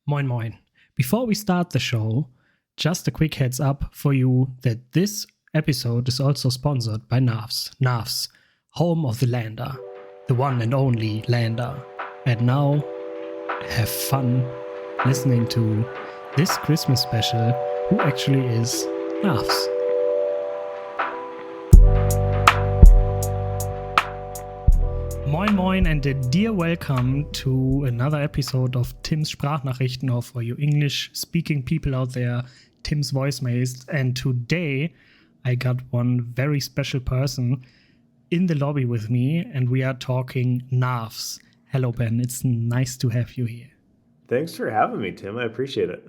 Moin moin. Before we start the show, just a quick heads up for you that this episode is also sponsored by Knafs. Knafs, home of the lander, the one and only lander. And now, have fun listening to this Christmas special, who actually is Knafs. Moin moin and a dear welcome to another episode of Tim's Sprachnachrichten, or for you English speaking people out there, Tim's voicemails. And today I got one very special person in the lobby with me, and we are talking Knafs. Hello Ben, it's nice to have you here. Thanks for having me, Tim. I appreciate it.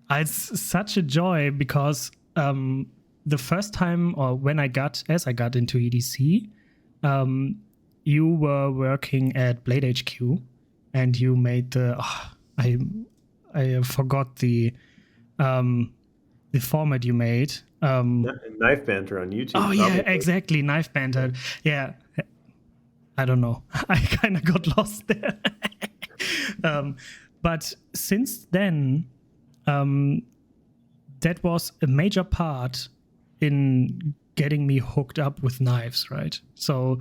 It's such a joy because the first time, or when I got into EDC, you were working at Blade HQ, and you made the I forgot the format you made. Knife Banter on YouTube. Oh yeah, exactly, Knife Banter. Yeah, I don't know. I kind of got lost there. But since then, that was a major part in getting me hooked up with knives, right? So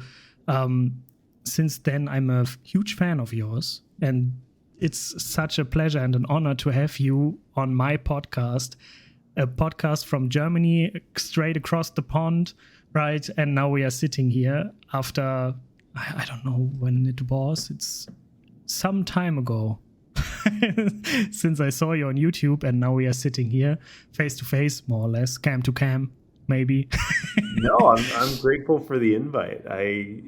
since then, I'm a huge fan of yours, and it's such a pleasure and an honor to have you on my podcast, a podcast from Germany, straight across the pond, right? And now we are sitting here after, I don't know when it was, it's some time ago since I saw you on YouTube, and now we are sitting here face to face, more or less, cam to cam. Maybe. No, I'm grateful for the invite. I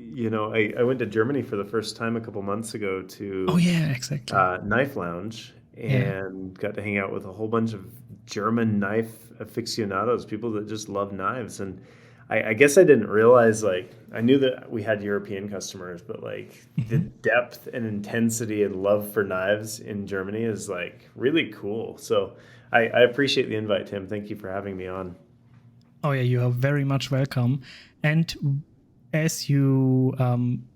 went to Germany for the first time a couple months ago to exactly Knife Lounge, and got to hang out with a whole bunch of German knife aficionados, people that just love knives. And I guess I didn't realize, like, I knew that we had European customers, but like the depth and intensity and love for knives in Germany is like really cool. So I appreciate the invite, Tim. Thank you for having me on. Oh yeah, you are very much welcome. And as you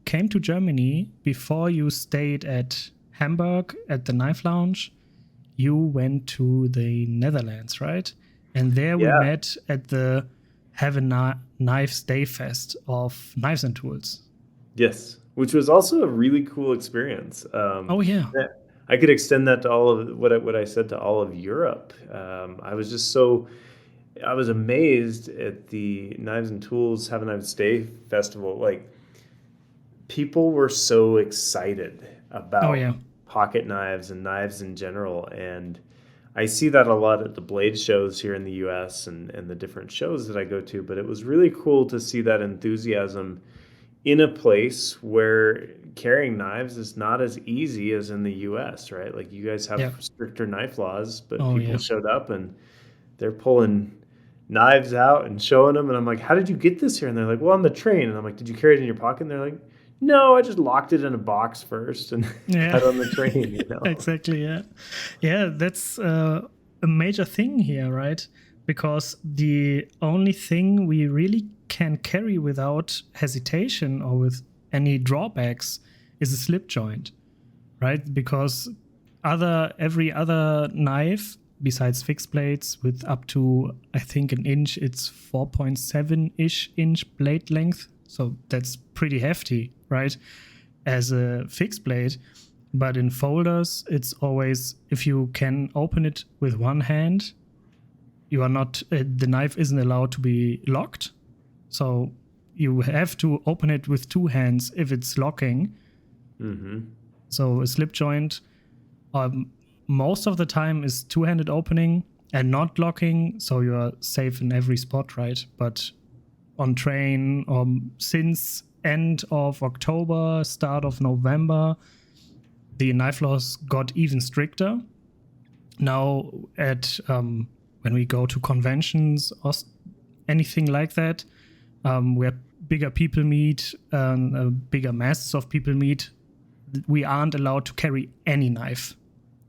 came to Germany, before you stayed at Hamburg at the Knife Lounge, you went to the Netherlands, right? And there we met at the Have a Knives Day Fest of Knives and Tools. Yes, which was also a really cool experience. I could extend that to all of what I said to all of Europe. I was amazed at the Knives and Tools Have a Knives Day Festival. Like, people were so excited about pocket knives and knives in general. And I see that a lot at the Blade shows here in the US and the different shows that I go to. But it was really cool to see that enthusiasm in a place where carrying knives is not as easy as in the US, right? Like, you guys have stricter knife laws, but people showed up and they're pulling knives out and showing them, and I'm like, how did you get this here? And they're like, well, on the train. And I'm like, did you carry it in your pocket? And they're like, no, I just locked it in a box first and got on the train. Exactly. That's a major thing here, right? Because the only thing we really can carry without hesitation or with any drawbacks is a slip joint, right? Because every other knife, besides fixed blades with up to, I think, an inch, it's 4.7-ish inch blade length. So that's pretty hefty, right? As a fixed blade. But in folders, it's always, if you can open it with one hand, you are not, the knife isn't allowed to be locked. So you have to open it with two hands if it's locking. Mm-hmm. So a slip joint, most of the time is two-handed opening and not locking, so you're safe in every spot, right? But on train, since end of October, start of November, the knife laws got even stricter. Now when we go to conventions or anything like that, where bigger people meet, bigger masses of people meet, we aren't allowed to carry any knife.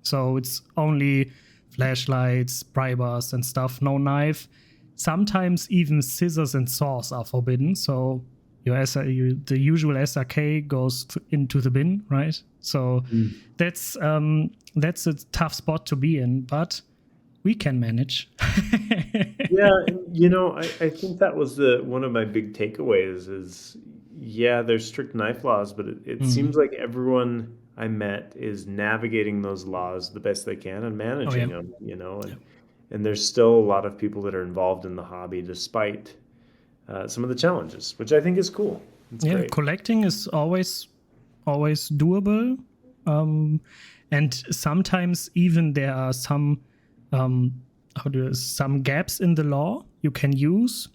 So it's only flashlights, pry bars and stuff, no knife. Sometimes even scissors and saws are forbidden. So the usual SRK goes into the bin, right? So that's a tough spot to be in, but we can manage. Yeah, I think that was one of my big takeaways is, there's strict knife laws, but it seems like everyone I met is navigating those laws the best they can and managing them, and there's still a lot of people that are involved in the hobby despite some of the challenges, which I think is cool. It's great. Collecting is always doable, and sometimes even there are some some gaps in the law you can use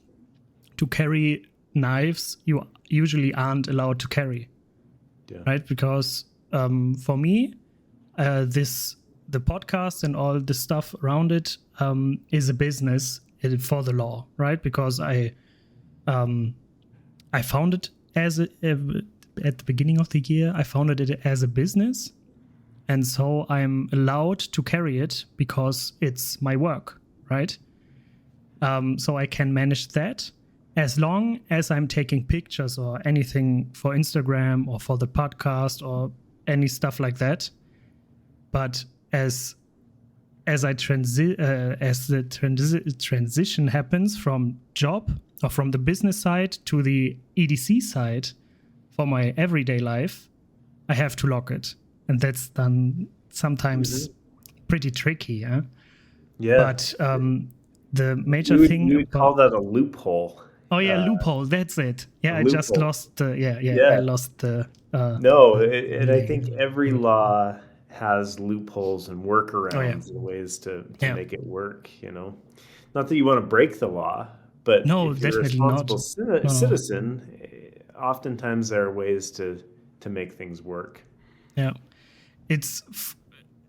to carry knives you usually aren't allowed to carry, right? Because for me, the podcast and all the stuff around it is a business for the law, right? Because I founded at the beginning of the year, I founded it as a business. And so I'm allowed to carry it because it's my work, right? So I can manage that as long as I'm taking pictures or anything for Instagram or for the podcast or any stuff like that. But as the transition happens from job or from the business side to the EDC side for my everyday life, I have to lock it. And that's done sometimes pretty tricky, yeah. But the major thing you would call that a loophole. Oh yeah, loophole. That's it. Yeah, I just lost the. I lost the. And I think every law has loopholes and workarounds and ways to make it work. Not that you want to break the law, but if you're a responsible citizen, oftentimes there are ways to make things work. Yeah. It's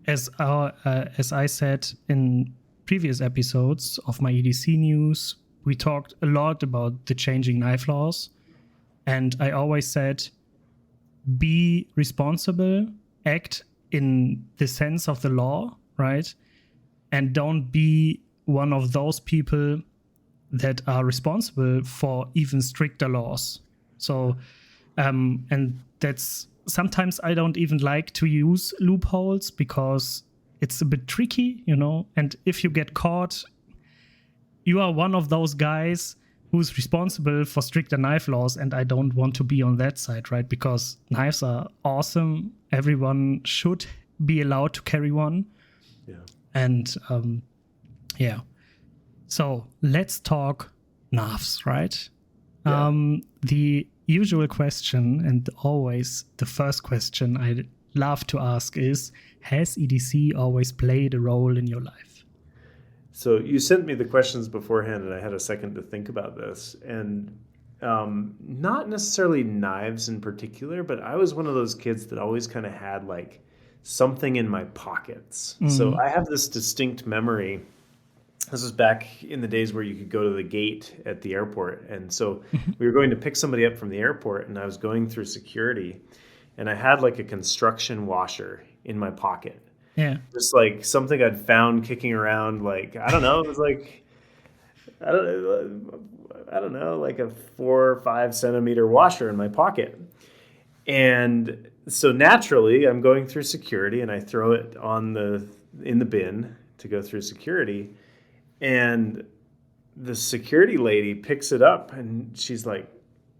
as I said in previous episodes of my EDC news, we talked a lot about the changing knife laws, and I always said, be responsible, act in the sense of the law, right? And don't be one of those people that are responsible for even stricter laws. So, and that's sometimes I don't even like to use loopholes because it's a bit tricky, and if you get caught, you are one of those guys who's responsible for stricter knife laws, and I don't want to be on that side, right? Because knives are awesome. Everyone should be allowed to carry one. Yeah. And so let's talk knives, right? Yeah. The usual question, and always the first question I love to ask is, has EDC always played a role in your life? So you sent me the questions beforehand, and I had a second to think about this. And not necessarily knives in particular, but I was one of those kids that always kind of had like something in my pockets. So I have this distinct memory. This was back in the days where you could go to the gate at the airport. And so we were going to pick somebody up from the airport, and I was going through security, and I had like a construction washer in my pocket. Yeah. Just like something I'd found kicking around, like, I don't know, it was like, I don't know, like a 4 or 5 centimeter washer in my pocket. And so naturally I'm going through security, and I throw it in the bin to go through security. And the security lady picks it up, and she's like,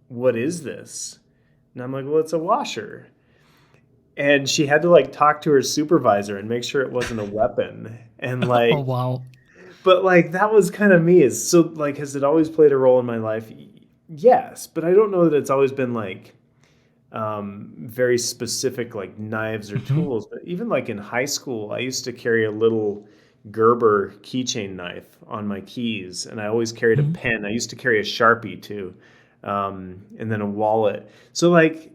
"What is this?" And I'm like, "Well, it's a washer." And she had to like talk to her supervisor and make sure it wasn't a weapon. And like, oh wow. But like that was kind of me. So like, has it always played a role in my life? Yes, but I don't know that it's always been like very specific, like knives or tools. But even like in high school, I used to carry a little Gerber keychain knife on my keys, and I always carried a pen. I used to carry a Sharpie too, and then a wallet. So like,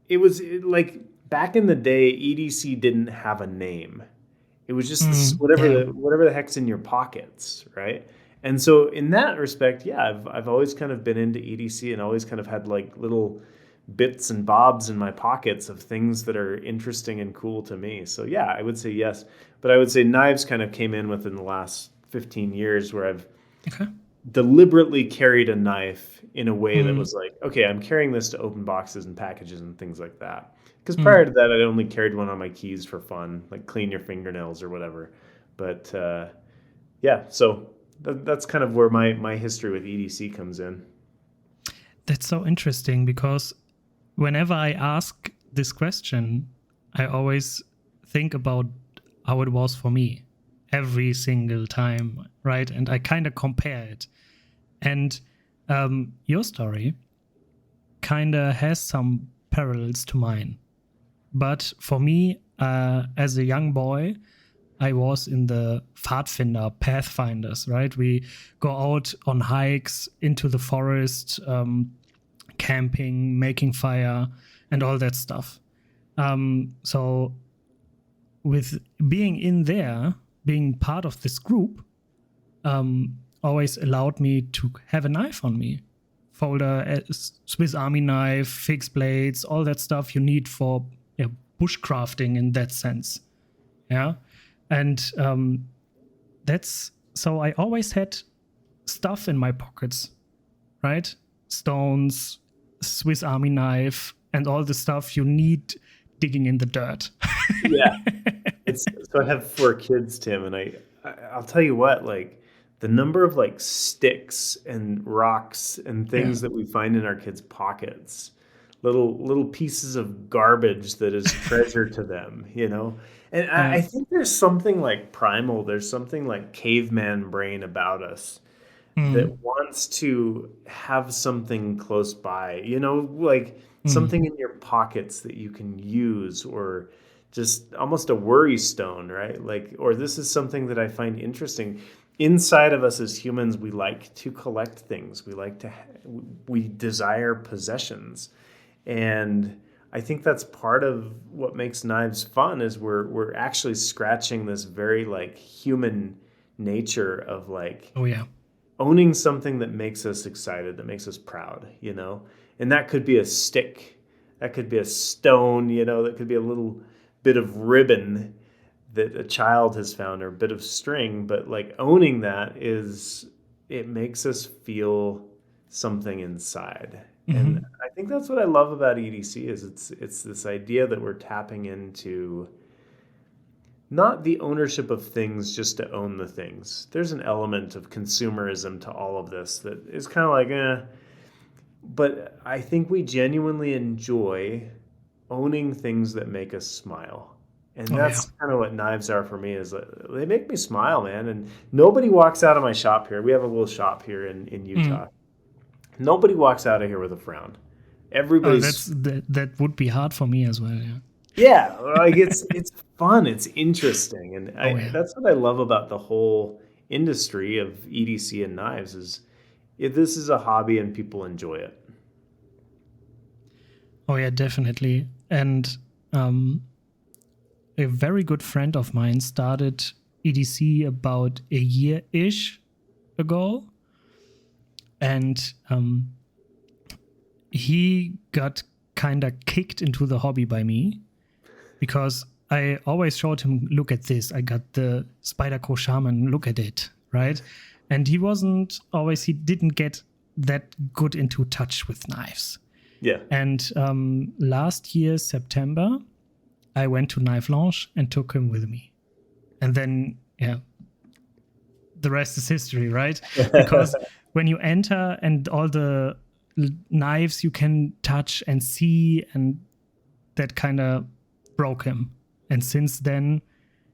it was like back in the day, EDC didn't have a name. It was just whatever the heck's in your pockets, right? And so in that respect, yeah, I've always kind of been into EDC and always kind of had like little bits and bobs in my pockets of things that are interesting and cool to me. So yeah, I would say yes. But I would say knives kind of came in within the last 15 years where I've deliberately carried a knife in a way that was like, okay, I'm carrying this to open boxes and packages and things like that. Because prior to that, I only carried one on my keys for fun, like clean your fingernails or whatever. But yeah, so that's kind of where my history with EDC comes in. That's so interesting, because whenever I ask this question, I always think about how it was for me every single time, right? And I kind of compare it. And your story kind of has some parallels to mine. But for me, as a young boy, I was in the Pfadfinder, Pathfinders, right? We go out on hikes into the forest, camping, making fire, and all that stuff. So with being in there, being part of this group, always allowed me to have a knife on me. Folder, Swiss Army knife, fixed blades, all that stuff you need for bushcrafting in that sense. Yeah. And that's, so I always had stuff in my pockets, right? Stones, Swiss Army knife, and all the stuff you need digging in the dirt. Yeah. So I have 4 kids, Tim, and I'll tell you what, like, the number of like sticks and rocks and things that we find in our kids' pockets, little pieces of garbage that is treasure to them, you know? And I think there's something like primal, there's something like caveman brain about us that wants to have something close by, you know, like something in your pockets that you can use, or just almost a worry stone, right? Like, or this is something that I find interesting. Inside of us as humans, we like to collect things. We desire possessions. And I think that's part of what makes knives fun, is we're actually scratching this very like human nature of like, owning something that makes us excited, that makes us proud, you know? And that could be a stick, that could be a stone, you know, that could be a little bit of ribbon that a child has found, or a bit of string. But like owning that it makes us feel something inside. And I think that's what I love about EDC, is it's this idea that we're tapping into not the ownership of things just to own the things. There's an element of consumerism to all of this that is kind of like, but I think we genuinely enjoy owning things that make us smile. And that's kind of what knives are for me, is that they make me smile, man. And nobody walks out of my shop here. We have a little shop here in Utah. Nobody walks out of here with a frown. Everybody's that would be hard for me as well. Yeah. Yeah, like it's fun, it's interesting, and that's what I love about the whole industry of EDC and knives, is this is a hobby and people enjoy it. Oh yeah, definitely. And a very good friend of mine started EDC about a year-ish ago, and he got kind of kicked into the hobby by me, because I always showed him, look at this, I got the Spyderco Shaman, look at it, right? And he didn't get that good into touch with knives. Yeah. And last year, September, I went to Knife Launch and took him with me. And then, the rest is history, right? Because when you enter and all the knives you can touch and see, and that kind of broke him. And since then,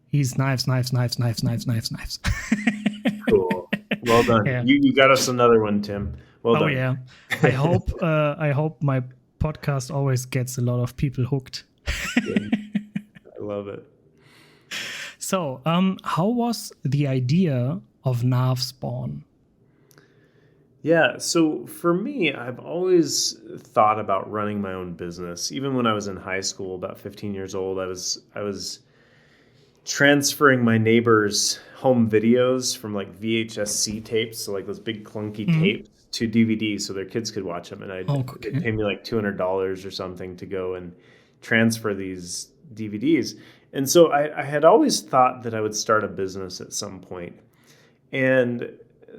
he's knives. Cool. Well done. Yeah. You got us another one, Tim. Well done. Oh yeah. I hope my podcast always gets a lot of people hooked. I love it. So, how was the idea of Knafs born? Yeah, so for me, I've always thought about running my own business. Even when I was in high school, about 15 years old, I was transferring my neighbors' home videos from like VHS-C tapes, so like those big clunky tapes, to DVDs so their kids could watch them. And they'd pay me like $200 or something to go and transfer these DVDs. And so I had always thought that I would start a business at some point. And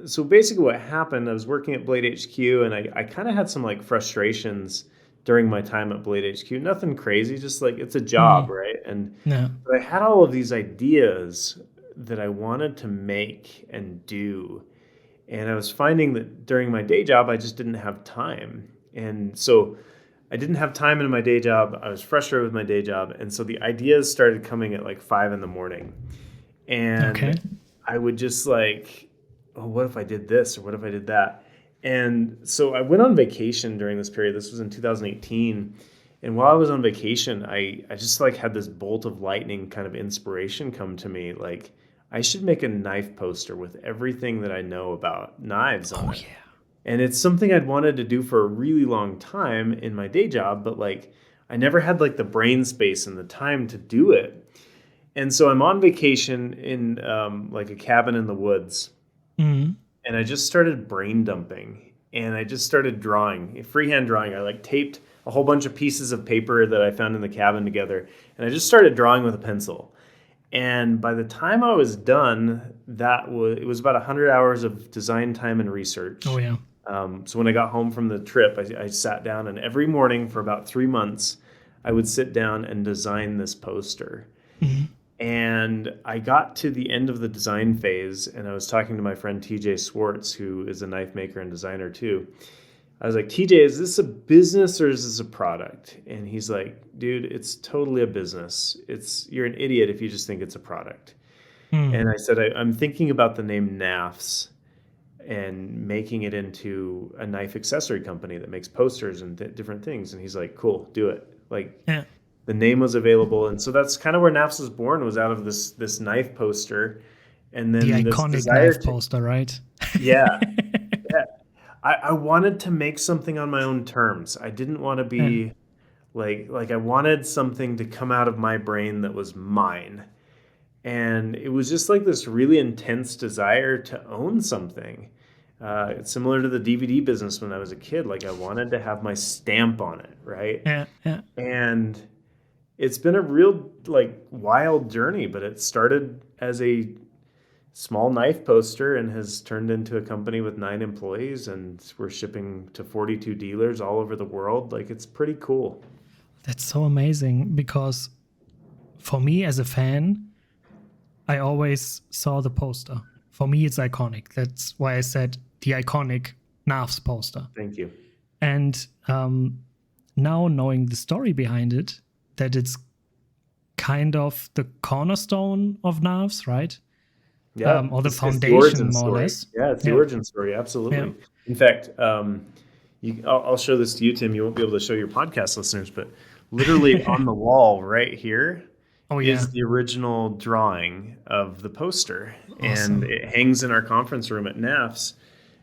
so basically what happened, I was working at Blade HQ, and I kind of had some like frustrations during my time at Blade HQ. Nothing crazy, just like it's a job, right? And but I had all of these ideas that I wanted to make and do. And I was finding that during my day job, I just didn't have time. And so I didn't have time in my day job. I was frustrated with my day job. And so the ideas started coming at like 5 a.m. And I would just like, oh, what if I did this? Or what if I did that? And so I went on vacation during this period. This was in 2018. And while I was on vacation, I just like had this bolt of lightning kind of inspiration come to me. Like, I should make a knife poster with everything that I know about knives on it. Yeah. And it's something I'd wanted to do for a really long time in my day job, but like I never had like the brain space and the time to do it. And so I'm on vacation in like a cabin in the woods. Mm-hmm. And I just started brain dumping, and I just started drawing, freehand drawing. I like taped a whole bunch of pieces of paper that I found in the cabin together, and I just started drawing with a pencil. And by the time I was done, it was about 100 hours of design time and research. Oh yeah. So when I got home from the trip, I sat down, and every morning for about 3 months, I would sit down and design this poster. Mm-hmm. And I got to the end of the design phase, and I was talking to my friend TJ Swartz, who is a knife maker and designer too. I was like, TJ, is this a business or is this a product? And he's like, dude, it's totally a business. You're an idiot if you just think it's a product. And I said, I'm thinking about the name Knafs and making it into a knife accessory company that makes posters and different things. And he's like, cool, do it. Like, yeah. The name was available, and so that's kind of where Knafs was born. Was out of this knife poster, and then the iconic knife poster, right? Yeah, yeah. I wanted to make something on my own terms. I didn't want to be like I wanted something to come out of my brain that was mine, and it was just like this really intense desire to own something. It's similar to the DVD business when I was a kid. Like I wanted to have my stamp on it, right? Yeah, yeah. And it's been a real like wild journey, but it started as a small knife poster and has turned into a company with 9 employees, and we're shipping to 42 dealers all over the world. Like it's pretty cool. That's so amazing, because for me as a fan, I always saw the poster. For me, it's iconic. That's why I said the iconic Knafs poster. Thank you. And now knowing the story behind it, that it's kind of the cornerstone of Knafs, right? Yeah, or the foundation, more or less. Yeah, it's the origin story, absolutely. Yeah. In fact, I'll show this to you, Tim. You won't be able to show your podcast listeners, but literally on the wall right here is the original drawing of the poster. Awesome. And it hangs in our conference room at Knafs.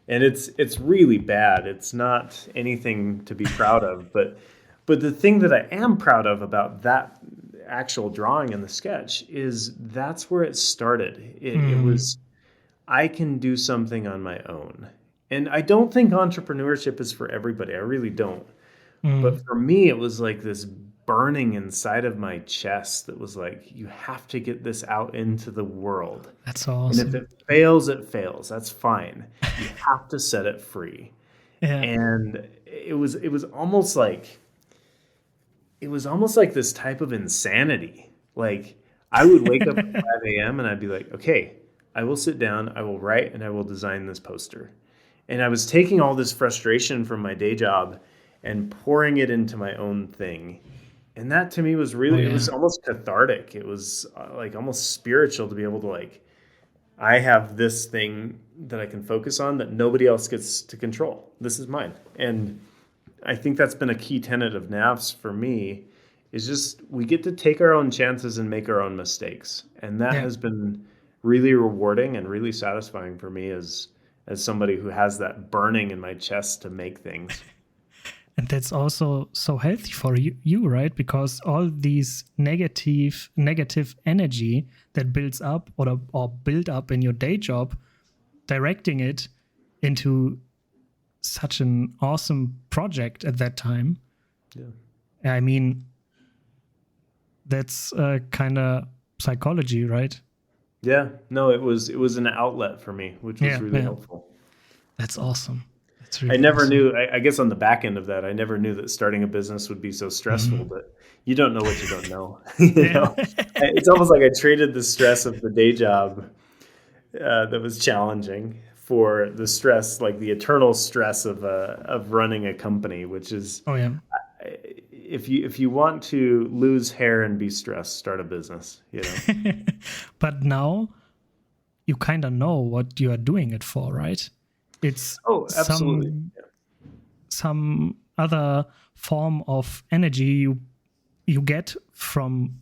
And it's really bad. It's not anything to be proud of, but the thing that I am proud of about that actual drawing and the sketch is that's where it started. It was, I can do something on my own. And I don't think entrepreneurship is for everybody. I really don't. But for me, it was like this burning inside of my chest that was like, you have to get this out into the world. That's awesome. And if it fails, it fails. That's fine. You have to set it free. Yeah. And it was almost like, this type of insanity. Like I would wake up at 5 a.m. and I'd be like, okay, I will sit down, I will write, and I will design this poster. And I was taking all this frustration from my day job and pouring it into my own thing. And that to me was really, it was almost cathartic. It was like almost spiritual to be able to like, I have this thing that I can focus on that nobody else gets to control. This is mine. And I think that's been a key tenet of Knafs for me, is just we get to take our own chances and make our own mistakes. And that has been really rewarding and really satisfying for me as somebody who has that burning in my chest to make things. And that's also so healthy for you, right? Because all these negative energy that builds up or build up in your day job, directing it into such an awesome project at that time. Yeah. I mean, that's kind of psychology, right? Yeah, no, it was an outlet for me, which was Yeah, really yeah. helpful. That's awesome. That's I really never awesome. knew, I guess on the back end of that, I never knew that starting a business would be so stressful, Mhm. but you don't know what you don't know. You Yeah. know, it's almost like I traded the stress of the day job that was challenging for the stress, like the eternal stress of running a company, which is Oh yeah. if you want to lose hair and be stressed, start a business. But now you kind of know what you are doing it for, right? It's Oh, absolutely. some other form of energy you get from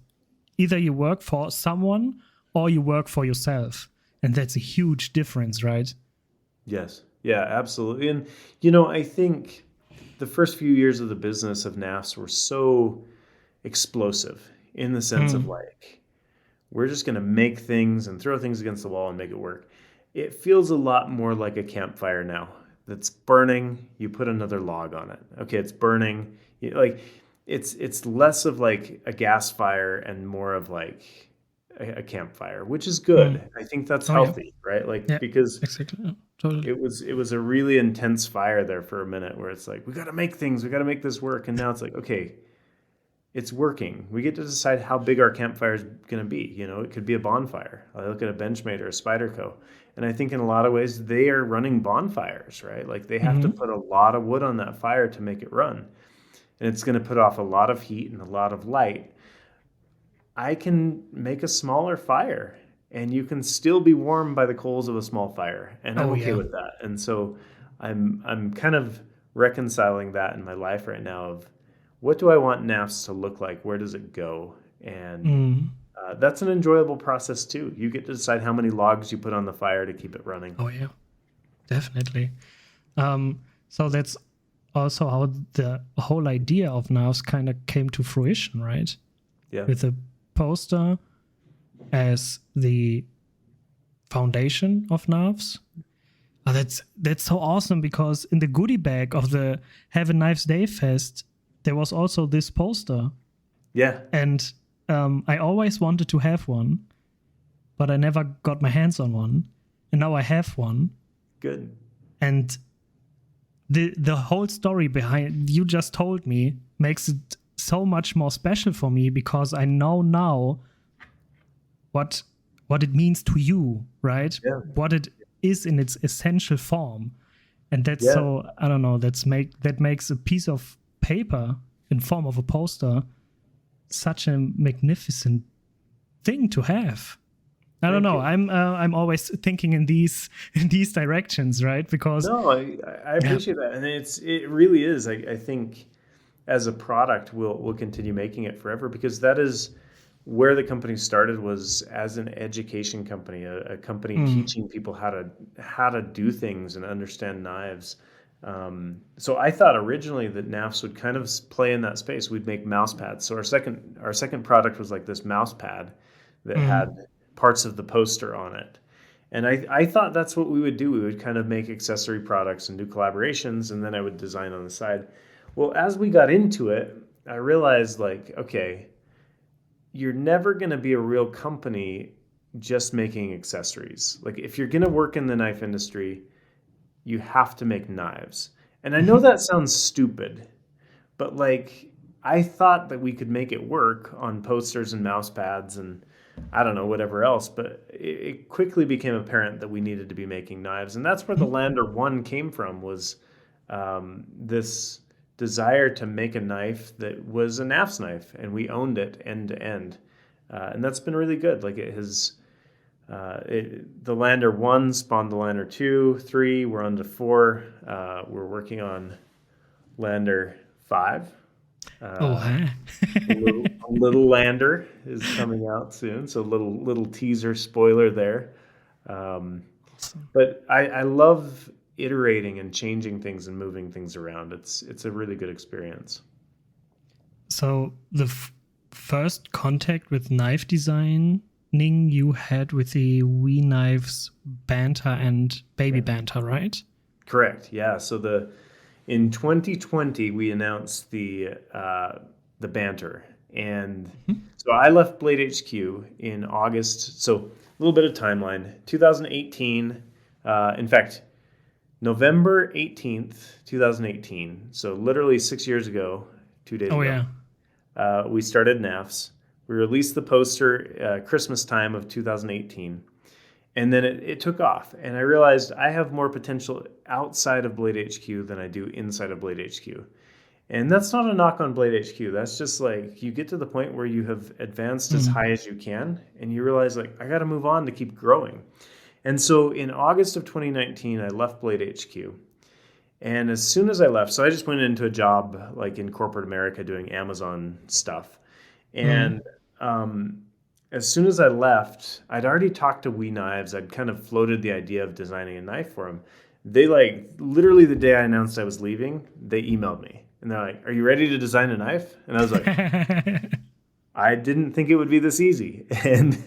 either you work for someone or you work for yourself, and that's a huge difference, right? Yes. Yeah, absolutely. And I think the first few years of the business of NAFs were so explosive in the sense of Mm. like we're just going to make things and throw things against the wall and make it work. It feels a lot more like a campfire now. That's burning, you put another log on it. Okay, it's burning. Like it's less of like a gas fire and more of like a campfire, which is Mm. good. I think that's Oh yeah. healthy, right? Like Yeah, because exactly. Yeah, totally. it was a really intense fire there for a minute where it's like we got to make things, we got to make this work, and now it's like okay, it's working. We get to decide how big our campfire is going to be. It could be a bonfire. I look at a Benchmade or a Spyderco, and I think in a lot of ways they are running bonfires, right? Like they have to Hmm. put a lot of wood on that fire to make it run, and it's going to put off a lot of heat and a lot of light. I can make a smaller fire, and you can still be warmed by the coals of a small fire, and I'm Oh okay yeah. with that. And so I'm kind of reconciling that in my life right now of what do I want NAFS to look like? Where does it go? And Mm. that's an enjoyable process too. You get to decide how many logs you put on the fire to keep it running. Oh yeah, definitely. So that's also how the whole idea of Navs kind of came to fruition, right? Yeah. With a poster as the foundation of Navs. Oh, that's so awesome because in the goodie bag of the Have a Knives Day Fest, there was also this poster, Yeah. and I always wanted to have one, but I never got my hands on one, and now I have one. Good. And the whole story behind you just told me makes it so much more special for me because I know now what it means to you, right? Yeah. What it is in its essential form. And that's Yeah. so I don't know, that makes a piece of paper in form of a poster such a magnificent thing to have. I don't Thank know. you. I'm always thinking in these directions, right? Because No, I yeah. appreciate that, and it really is. I think as a product, we'll continue making it forever because that is where the company started was as an education company, a company Mm. teaching people how to do things and understand knives. So I thought originally that NAFS would kind of play in that space. We'd make mouse pads. So our second product was like this mouse pad that Mm. had parts of the poster on it. And I thought that's what we would do. We would kind of make accessory products and do collaborations, and then I would design on the side. Well, as we got into it, I realized like, okay, you're never going to be a real company just making accessories. Like if you're going to work in the knife industry, you have to make knives. And I know Mhm. that sounds stupid, but like I thought that we could make it work on posters and mouse pads and I don't know whatever else, but it quickly became apparent that we needed to be making knives, and that's where the Lander One came from. Was this desire to make a knife that was a NAFS knife, and we owned it end to end, and that's been really good. Like it has. The Lander 1 spawned the Lander 2, 3. We're on to 4. We're working on Lander 5. Oh, Uh, huh. a little lander is coming out soon, so little teaser spoiler there. Um, Awesome. but I love iterating and changing things and moving things around. It's a really good experience. So the first contact with knife designing you had with the WE Knives Banter and Baby Yeah. Banter, right? Correct. Yeah. So in 2020 we announced the banter, and Mhm. so I left Blade HQ in August. So little bit of timeline. 2018, in fact, November 18th, 2018. So literally 6 years ago, 2 days ago, we started Knafs. We released the poster Christmas time of 2018. And then it took off. And I realized I have more potential outside of Blade HQ than I do inside of Blade HQ. And that's not a knock on Blade HQ. That's just like you get to the point where you have advanced as high as you can, and you realize like I got to move on to keep growing. And so in August of 2019, I left Blade HQ. And as soon as I left, so I just went into a job like in corporate America doing Amazon stuff. And as soon as I left, I'd already talked to WE Knives. I'd kind of floated the idea of designing a knife for them. They like literally the day I announced I was leaving, they emailed me. And they're like, "Are you ready to design a knife?" And I was like, I didn't think it would be this easy. And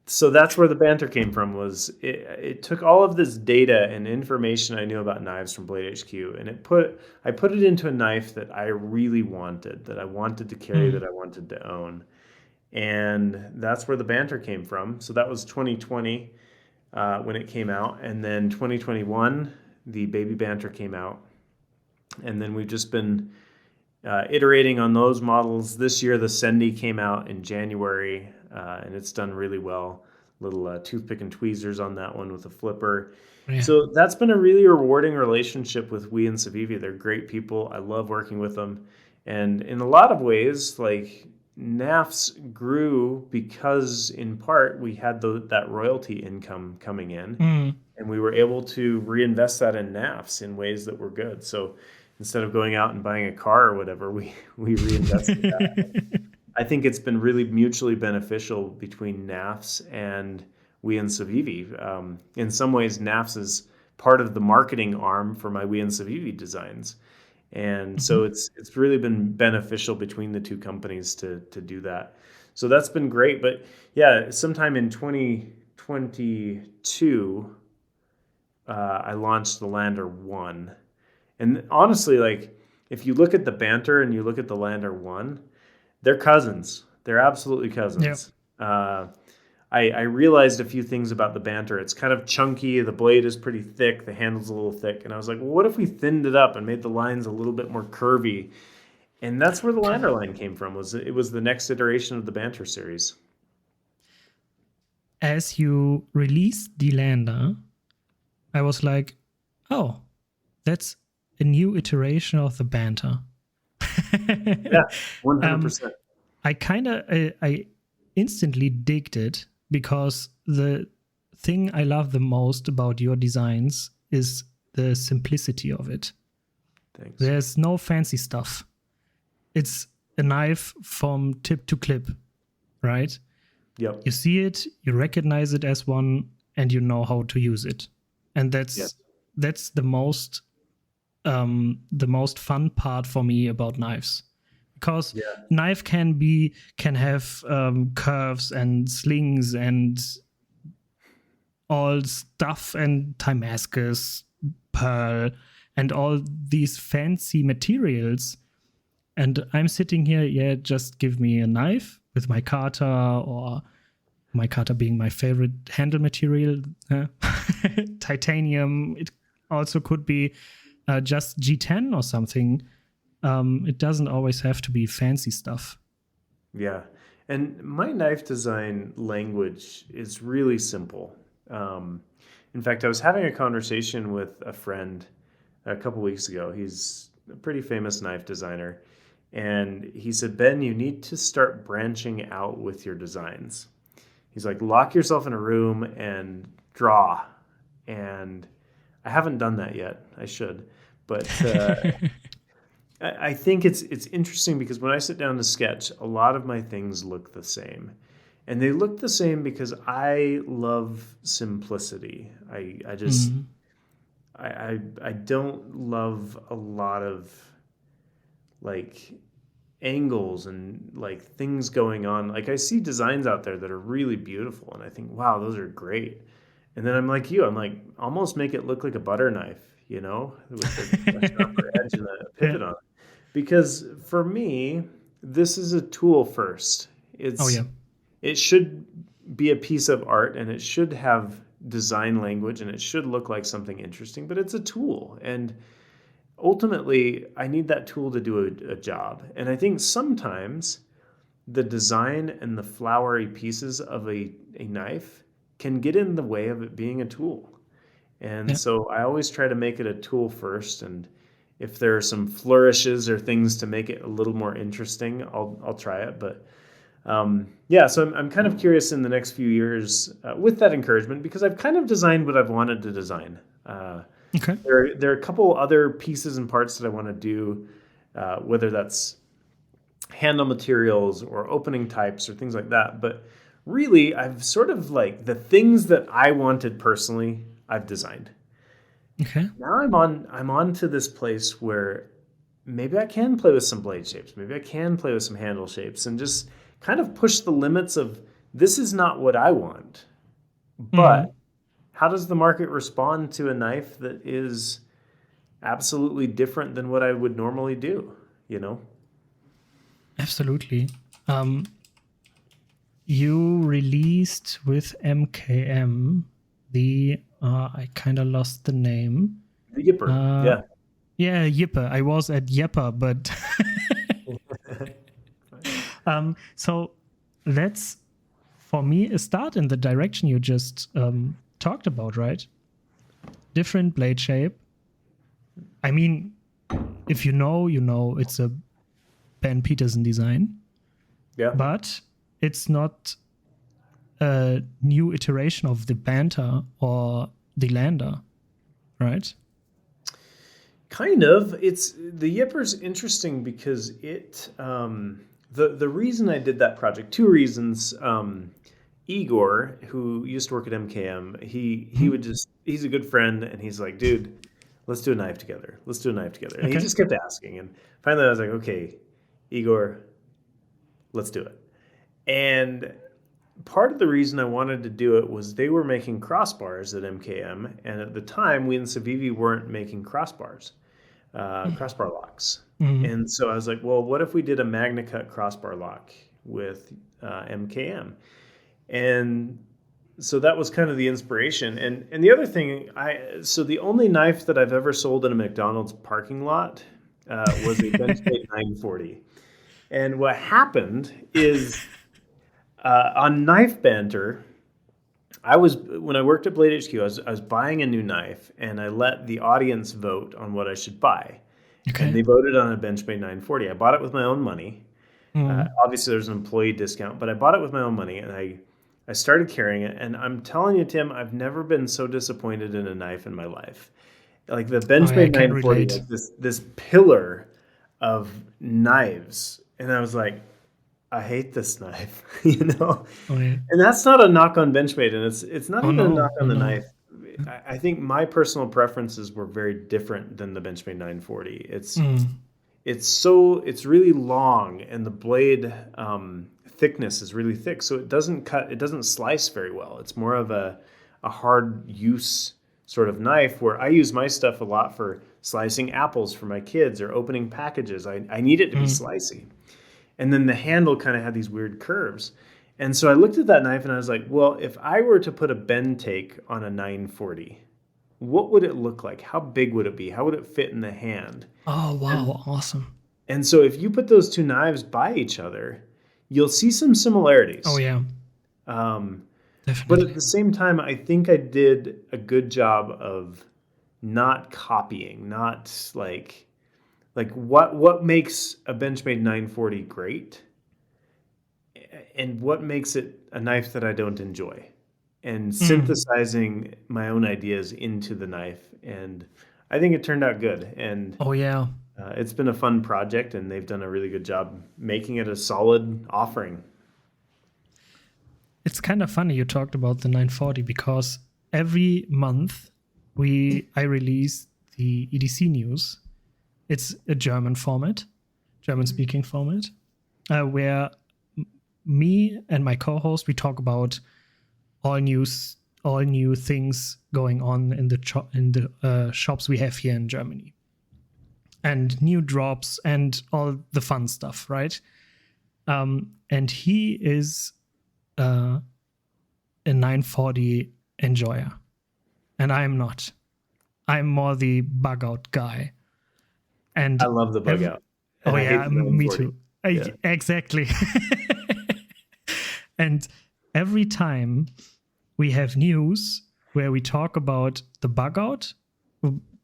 so that's where the banter came from. Was it took all of this data and information I knew about knives from Blade HQ, and I put it into a knife that I really wanted, that I wanted to carry, that I wanted to own. And that's where the banter came from. So that was 2020 when it came out. And then 2021, the baby banter came out. And then we've just been iterating on those models. This year, the Sendy came out in January, and it's done really well. Little toothpick and tweezers on that one with a flipper. Yeah. So that's been a really rewarding relationship with WE and Civivi. They're great people. I love working with them. And in a lot of ways, like Knafs grew because in part we had that royalty income coming in, and we were able to reinvest that in Knafs in ways that were good. So instead of going out and buying a car or whatever, we reinvested that. I think it's been really mutually beneficial between Knafs and WE and Civivi. In some ways, Knafs is part of the marketing arm for my WE and Civivi designs. And so it's really been beneficial between the two companies to do that. So that's been great. But yeah, sometime in 2022, I launched the Lander 1. And honestly, like if you look at the banter and you look at the Lander 1, they're cousins. They're absolutely cousins. Yep. I realized a few things about the banter. It's kind of chunky. The blade is pretty thick. The handle's a little thick. And I was like, well, what if we thinned it up and made the lines a little bit more curvy? And that's where the Lander line came from. It was the next iteration of the banter series. As you released the Lander, I was like, oh, that's a new iteration of the banter. Yeah, 100%. I instantly digged it, because the thing I love the most about your designs is the simplicity of it. Thanks. There's no fancy stuff. It's a knife from tip to clip, right? Yep. You see it, you recognize it as one, and you know how to use it. And that's the most fun part for me about knives. Because knife can have curves and slings and all stuff and Damascus, pearl, and all these fancy materials. And I'm sitting here, just give me a knife with my micarta, or micarta being my favorite handle material. Titanium. It also could be just G10 or something. It doesn't always have to be fancy stuff. Yeah. And my knife design language is really simple. In fact, I was having a conversation with a friend a couple weeks ago. He's a pretty famous knife designer. And he said, Ben, you need to start branching out with your designs. He's like, lock yourself in a room and draw. And I haven't done that yet. I should. But I think it's interesting because when I sit down to sketch, a lot of my things look the same. And they look the same because I love simplicity. I just I don't love a lot of like angles and like things going on. Like I see designs out there that are really beautiful and I think, wow, those are great. And then I'm like you, I'm like, almost make it look like a butter knife, you know, with the sharper edge and a pivot on it. Because for me, this is a tool first. It should be a piece of art, and it should have design language, and it should look like something interesting, but it's a tool. And ultimately, I need that tool to do a job. And I think sometimes the design and the flowery pieces of a knife can get in the way of it being a tool. And so I always try to make it a tool first. And if there are some flourishes or things to make it a little more interesting, I'll try it. But so I'm kind of curious in the next few years with that encouragement, because I've kind of designed what I've wanted to design. Okay. There are a couple other pieces and parts that I want to do, whether that's handle materials or opening types or things like that. But really, I've sort of like the things that I wanted personally, I've designed. Okay. Now I'm on to this place where maybe I can play with some blade shapes. Maybe I can play with some handle shapes and just kind of push the limits of this is not what I want. But how does the market respond to a knife that is absolutely different than what I would normally do, you know? Absolutely. You released with MKM the I kind of lost the name. The Yipper, yeah, Yipper. I was at Yepper, but so that's for me a start in the direction you just talked about, right? Different blade shape. I mean, if you know, it's a Ben Peterson design. Yeah. But it's not a new iteration of the Banter or the Lander, right? Kind of. It's the Yipper's interesting because it the reason I did that project, two reasons. Igor, who used to work at MKM, he's a good friend, and he's like, dude, let's do a knife together. Let's do a knife together. And he just kept asking. And finally I was like, okay, Igor, let's do it. And part of the reason I wanted to do it was they were making crossbars at MKM, and at the time, we in Civivi weren't making crossbars, crossbar locks. And so I was like, well, what if we did a MagnaCut crossbar lock with MKM? And so that was kind of the inspiration. And the other thing, so the only knife that I've ever sold in a McDonald's parking lot was a Benchmade 940. And what happened is on Knife Banter, when I worked at Blade HQ, I was buying a new knife, and I let the audience vote on what I should buy. Okay. And they voted on a Benchmade 940. I bought it with my own money. Obviously, there's an employee discount, but I bought it with my own money, and I started carrying it. And I'm telling you, Tim, I've never been so disappointed in a knife in my life. Like the Benchmade 940, like this pillar of knives, and I was like, I hate this knife, you know? And that's not a knock on Benchmade, and it's not even a knock on the knife. I think my personal preferences were very different than the Benchmade 940. It's really long, and the blade thickness is really thick, so it doesn't slice very well. It's more of a hard use sort of knife, where I use my stuff a lot for slicing apples for my kids or opening packages. I need it to be slicey. And then the handle kind of had these weird curves. And so I looked at that knife and I was like, well, if I were to put a bend take on a 940, what would it look like? How big would it be? How would it fit in the hand? Oh, wow. Awesome. And so if you put those two knives by each other, you'll see some similarities. Oh, yeah. Definitely. But at the same time, I think I did a good job of not copying, not like what makes a Benchmade 940 great, and what makes it a knife that I don't enjoy, and synthesizing my own ideas into the knife. And I think it turned out good. And it's been a fun project, and they've done a really good job making it a solid offering. It's kind of funny you talked about the 940, because every month I release the EDC news. It's a German format, German-speaking format, where me and my co-host, we talk about all new things going on in the shops we have here in Germany, and new drops and all the fun stuff, right? And he is a 940 enjoyer, and I'm not. I'm more the bug out guy. And I love the bug out. And I hate the me too. Yeah. Exactly. And every time we have news where we talk about the bug out,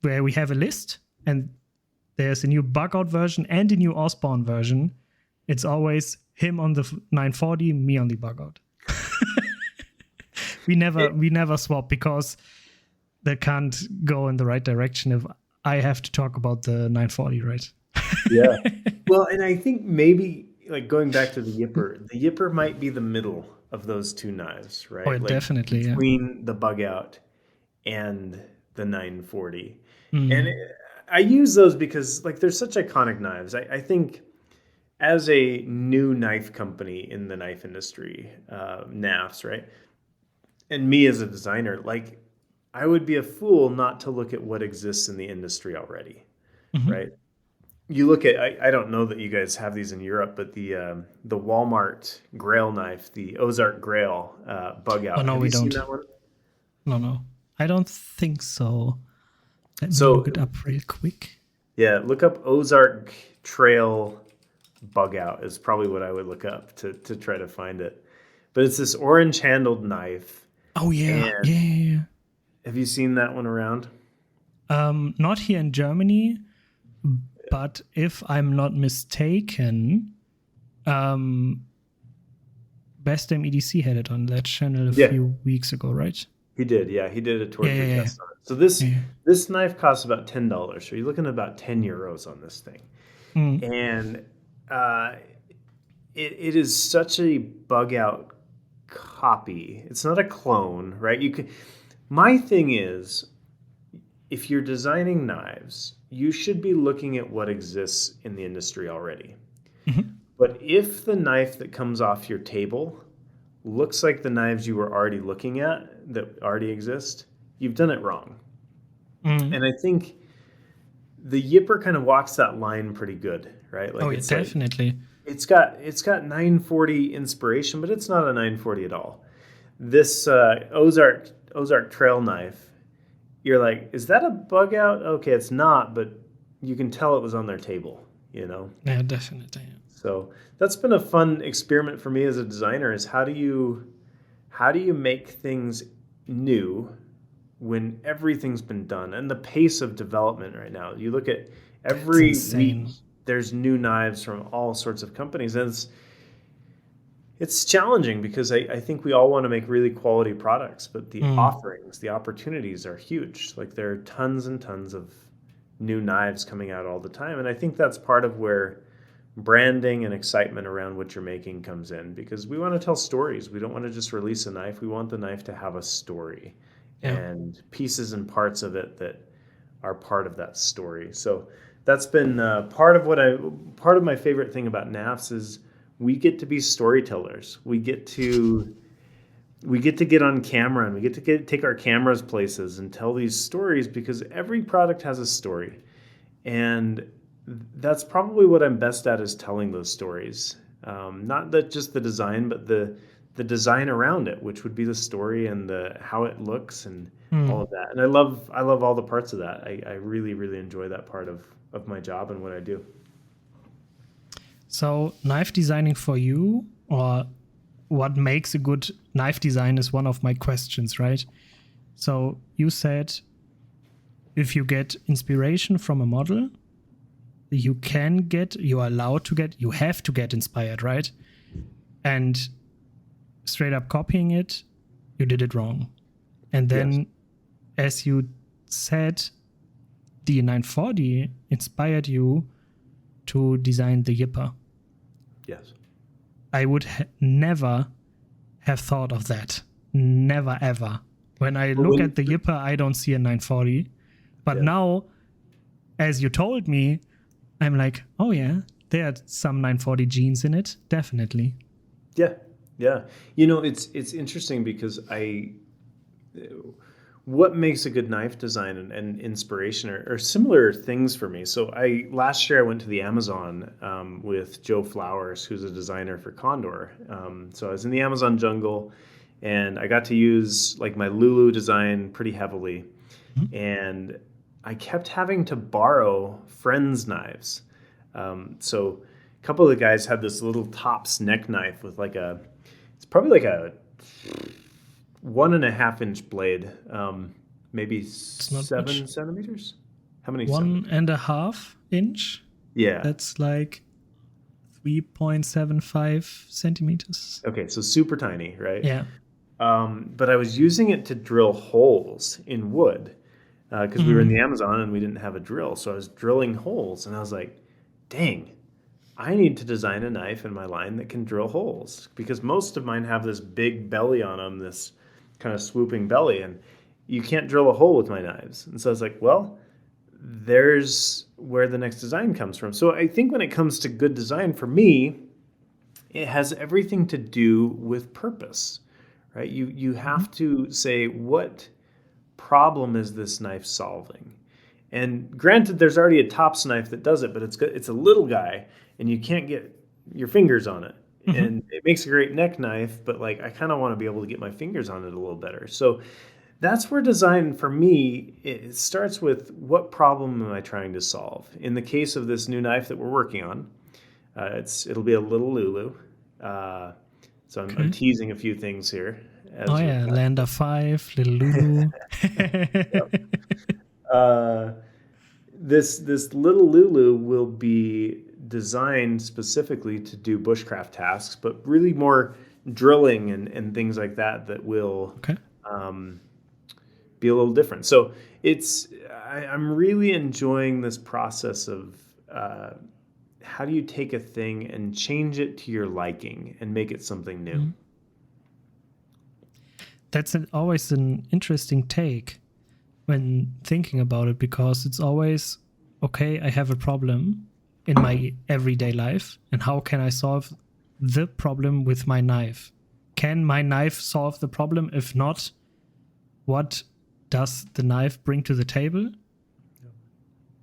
where we have a list and there's a new bug out version and a new Osborne version, it's always him on the 940, me on the bug out. we never swap, because that can't go in the right direction if I have to talk about the 940, right? Yeah. Well, and I think maybe, like, going back to the Yipper might be the middle of those two knives, right? Oh, like definitely, between the bug out and the 940. And I use those because, like, they're such iconic knives. I think as a new knife company in the knife industry, Knafs, right? And me as a designer, like, I would be a fool not to look at what exists in the industry already, right? You look at, I don't know that you guys have these in Europe, but the Walmart Grail knife, the Ozark Grail bug out. Oh, no, have we you don't. seen that one? No. I don't think so. Let me look it up real quick. Yeah, look up Ozark Trail bug out is probably what I would look up to try to find it. But it's this orange handled knife. Oh, yeah. Yeah. Have you seen that one around? Not here in Germany, but if I'm not mistaken, Best EDC had it on that channel a few weeks ago, right? He did, yeah. He did a torture test on it. So this knife costs about $10. So you're looking at about 10 euros on this thing. And it is such a bug out copy. It's not a clone, right? My thing is, if you're designing knives, you should be looking at what exists in the industry already. But if the knife that comes off your table looks like the knives you were already looking at that already exist, you've done it wrong. And I think the Yipper kind of walks that line pretty good, right? Like, it's definitely. It's got 940 inspiration, but it's not a 940 at all. This Ozark Trail knife, you're like, is that a bug out? Okay, it's not, but you can tell it was on their table, you know? Yeah, definitely. Yeah. So that's been a fun experiment for me as a designer, is how do you make things new when everything's been done? And the pace of development right now, you look at every week, there's new knives from all sorts of companies. And it's challenging because I think we all want to make really quality products, but the offerings, the opportunities are huge. Like, there are tons and tons of new knives coming out all the time. And I think that's part of where branding and excitement around what you're making comes in, because we want to tell stories. We don't want to just release a knife. We want the knife to have a story and pieces and parts of it that are part of that story. So that's been part of my favorite thing about Knafs is we get to be storytellers. We get to get on camera, and we get to take our cameras places and tell these stories, because every product has a story. And that's probably what I'm best at, is telling those stories. Not that just the design, but the design around it, which would be the story and how it looks and all of that. And I love all the parts of that. I really, really enjoy that part of my job and what I do. So knife designing for you, or what makes a good knife design, is one of my questions, right? So you said if you get inspiration from a model, you are allowed to get, you have to get inspired, right? And straight up copying it, you did it wrong. And then, as you said, the 940 inspired you to design the Yipper. Yes. I would never have thought of that. Never, ever. When I look at the Yipper, I don't see a 940. But now, as you told me, I'm like, oh yeah, there are some 940 genes in it, definitely. Yeah. You know, it's interesting because what makes a good knife design and inspiration are similar things for me. So last year I went to the Amazon with Joe Flowers, who's a designer for Condor. So I was in the Amazon jungle, and I got to use like my Lulu design pretty heavily. And I kept having to borrow friends' knives. So a couple of the guys had this little Tops neck knife with it's probably like a 1.5-inch blade, maybe It's not 7 centimeters. How many? 1.5 inch. Yeah. That's like 3.75 centimeters. Okay, so super tiny, right? Yeah. But I was using it to drill holes in wood because we were in the Amazon and we didn't have a drill. So I was drilling holes, and I was like, dang, I need to design a knife in my line that can drill holes, because most of mine have this big belly on them, this kind of swooping belly, and you can't drill a hole with my knives. And so I was like, well, there's where the next design comes from. So I think when it comes to good design, for me, it has everything to do with purpose, right? You have to say, what problem is this knife solving? And granted, there's already a Tops knife that does it, but it's a little guy, and you can't get your fingers on it. And it makes a great neck knife, but like I kind of want to be able to get my fingers on it a little better. So that's where design, for me, it starts with, what problem am I trying to solve? In the case of this new knife that we're working on, it'll be a little Lulu. So I'm teasing a few things here. Lander 5, little Lulu. This little Lulu will be designed specifically to do bushcraft tasks, but really more drilling and things like that will be a little different. So I'm really enjoying this process of how do you take a thing and change it to your liking and make it something new. That's always an interesting take when thinking about it, because it's always, okay, I have a problem in my everyday life, and how can I solve the problem with my knife? Can my knife solve the problem? If not, what does the knife bring to the table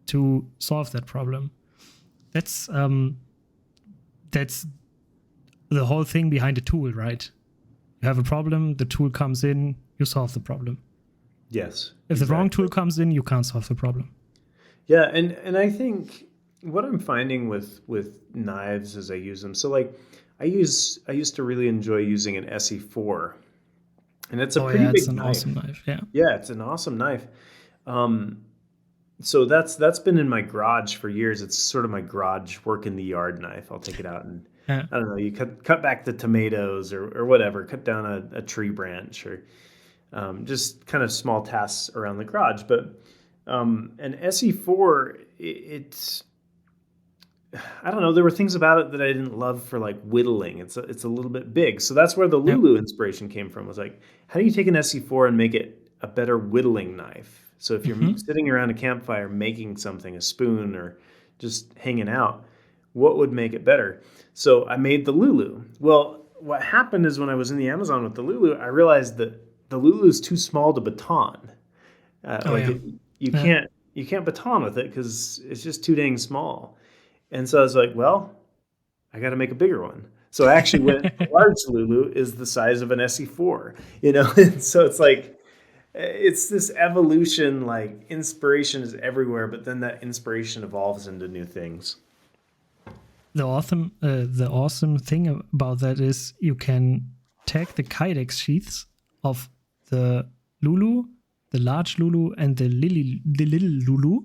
to solve that problem? That's the whole thing behind a tool, right? You have a problem, the tool comes in, you solve the problem. Yes. If the wrong tool comes in, you can't solve the problem. Yeah, and I think what I'm finding with knives as I use them, so like I used to really enjoy using an SE4, and it's a pretty big an knife. Awesome knife. Yeah, it's an awesome knife. So that's been in my garage for years. It's sort of my garage work in the yard knife. I'll take it out and I don't know, you cut back the tomatoes or whatever, cut down a tree branch, or just kind of small tasks around the garage. But an SE4, it's I don't know, there were things about it that I didn't love for like whittling. It's a little bit big. So that's where the Lulu inspiration came from. Was like, how do you take an SE4 and make it a better whittling knife? So if you're sitting around a campfire making something, a spoon, or just hanging out, what would make it better? So I made the Lulu. Well, what happened is when I was in the Amazon with the Lulu, I realized that the Lulu is too small to baton. You can't baton with it because it's just too dang small. And so I was like, well, I got to make a bigger one. So I actually went, the large Lulu is the size of an SE4, and so it's like, it's this evolution, like inspiration is everywhere, but then that inspiration evolves into new things. The awesome thing about that is you can take the Kydex sheaths of the Lulu, the large Lulu, and the little Lulu,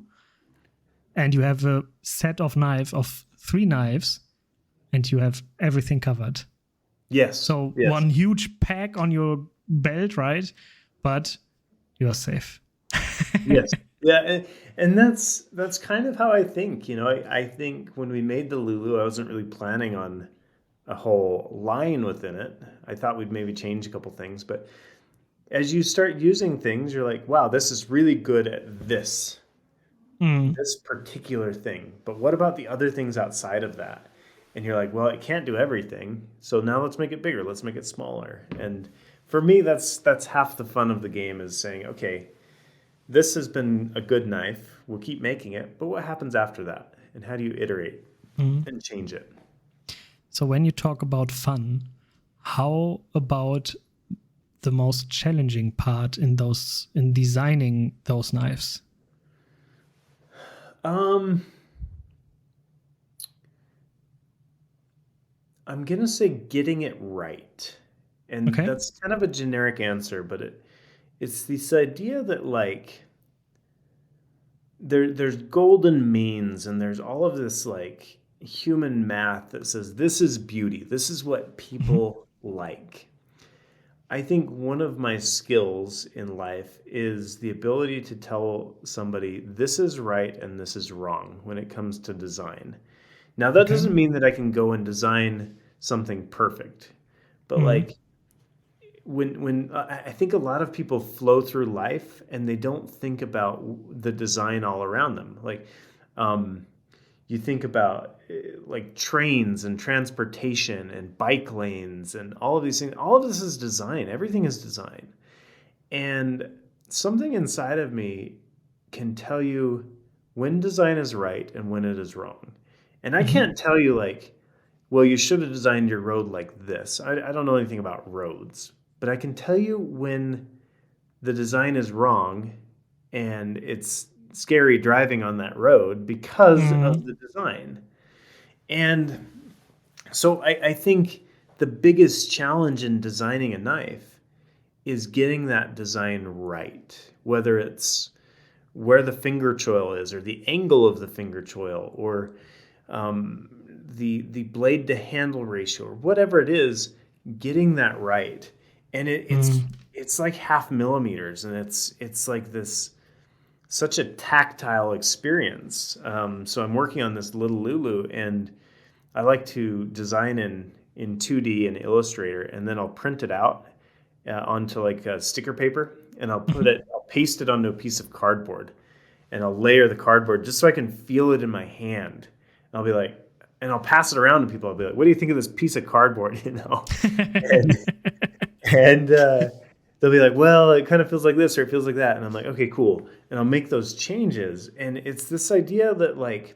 and you have a set of 3 knives, and you have everything covered. Yes. So one huge pack on your belt, right? But you're safe. Yes. Yeah, and that's kind of how I think. I think when we made the Lulu, I wasn't really planning on a whole line within it. I thought we'd maybe change a couple things, but as you start using things, you're like, wow, this is really good at this particular thing. But what about the other things outside of that? And you're like, well, it can't do everything. So now let's make it bigger. Let's make it smaller. And for me, that's half the fun of the game, is saying, okay, this has been a good knife. We'll keep making it. But what happens after that? And how do you iterate and change it? So when you talk about fun, how about the most challenging part in designing those knives? I'm going to say getting it right. And that's kind of a generic answer, but it's this idea that like there's golden means and there's all of this like human math that says this is beauty. This is what people like. I think one of my skills in life is the ability to tell somebody this is right and this is wrong when it comes to design. Now, that doesn't mean that I can go and design something perfect, but like when I think a lot of people flow through life and they don't think about the design all around them. Like, you think about like trains and transportation and bike lanes and all of these things. All of this is design. Everything is design. And something inside of me can tell you when design is right and when it is wrong. And I can't tell you like, well, you should have designed your road like this. I don't know anything about roads, but I can tell you when the design is wrong and it's scary driving on that road because of the design. And so I think the biggest challenge in designing a knife is getting that design right, whether it's where the finger choil is or the angle of the finger choil or the blade to handle ratio or whatever it is, getting that right. And it's like 0.5 millimeters, and it's like this such a tactile experience. So I'm working on this little Lulu, and I like to design in 2D in Illustrator, and then I'll print it out onto like a sticker paper, and I'll paste it onto a piece of cardboard, and I'll layer the cardboard just so I can feel it in my hand. And I'll be like, and I'll pass it around to people. I'll be like, "What do you think of this piece of cardboard?" You know, and they'll be like, "Well, it kind of feels like this or it feels like that," and I'm like, "Okay, cool." And I'll make those changes, and it's this idea that like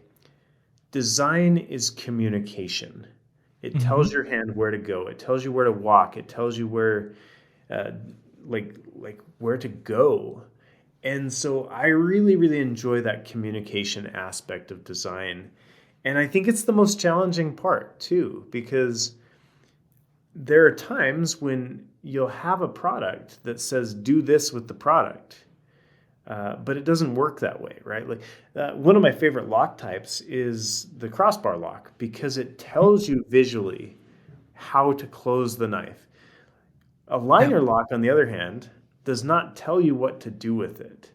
design is communication. It tells your hand where to go. It tells you where to walk. It tells you where, like where to go. And so I really, really enjoy that communication aspect of design. And I think it's the most challenging part too, because there are times when you'll have a product that says, do this with the product. But it doesn't work that way, right? Like one of my favorite lock types is the crossbar lock because it tells you visually how to close the knife. A liner lock, on the other hand, does not tell you what to do with it.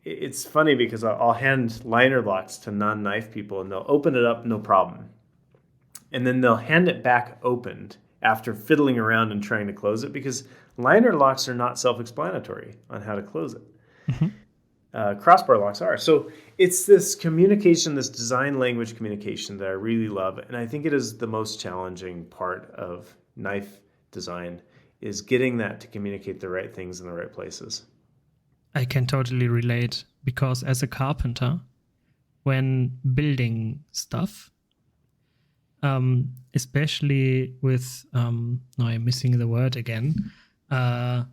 It's funny because I'll hand liner locks to non-knife people and they'll open it up, no problem. And then they'll hand it back opened after fiddling around and trying to close it because liner locks are not self-explanatory on how to close it. Crossbar locks are. So it's this communication, this design language communication that I really love. And I think it is the most challenging part of knife design is getting that to communicate the right things in the right places. I can totally relate because as a carpenter, when building stuff, especially with, now I'm missing the word again. Let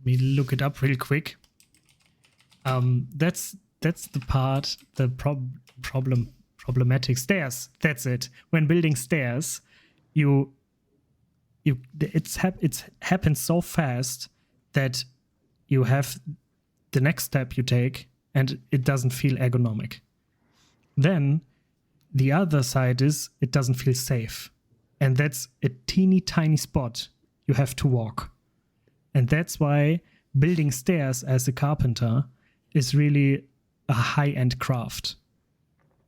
me look it up real quick. That's the part, the problematic stairs. That's it. When building stairs, it's happens so fast that you have the next step you take and it doesn't feel ergonomic. Then the other side is it doesn't feel safe. And that's a teeny tiny spot you have to walk. And that's why building stairs as a carpenter is really a high-end craft.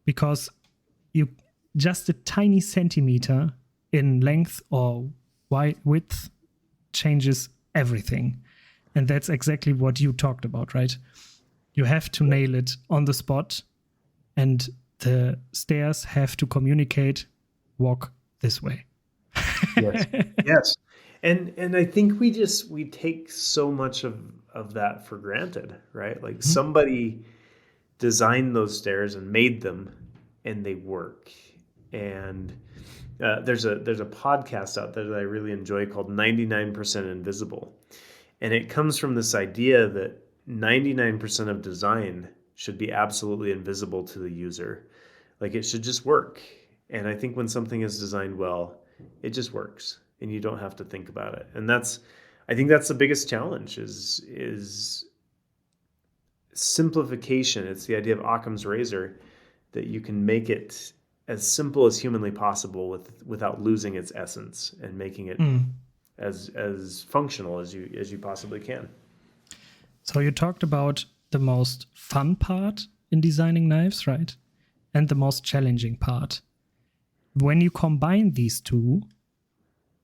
Because you just a tiny centimeter in length or width changes everything. And that's exactly what you talked about, right? You have to nail it on the spot, and the stairs have to communicate, walk this way. Yes. And I think we take so much of that for granted, right? Like somebody designed those stairs and made them and they work. And there's a podcast out there that I really enjoy called 99% Invisible. And it comes from this idea that 99% of design should be absolutely invisible to the user. Like it should just work. And I think when something is designed well, it just works and you don't have to think about it. And I think that's the biggest challenge is simplification. It's the idea of Occam's razor, that you can make it as simple as humanly possible without losing its essence and making it as functional as you possibly can. So you talked about the most fun part in designing knives, right? And the most challenging part. When you combine these two,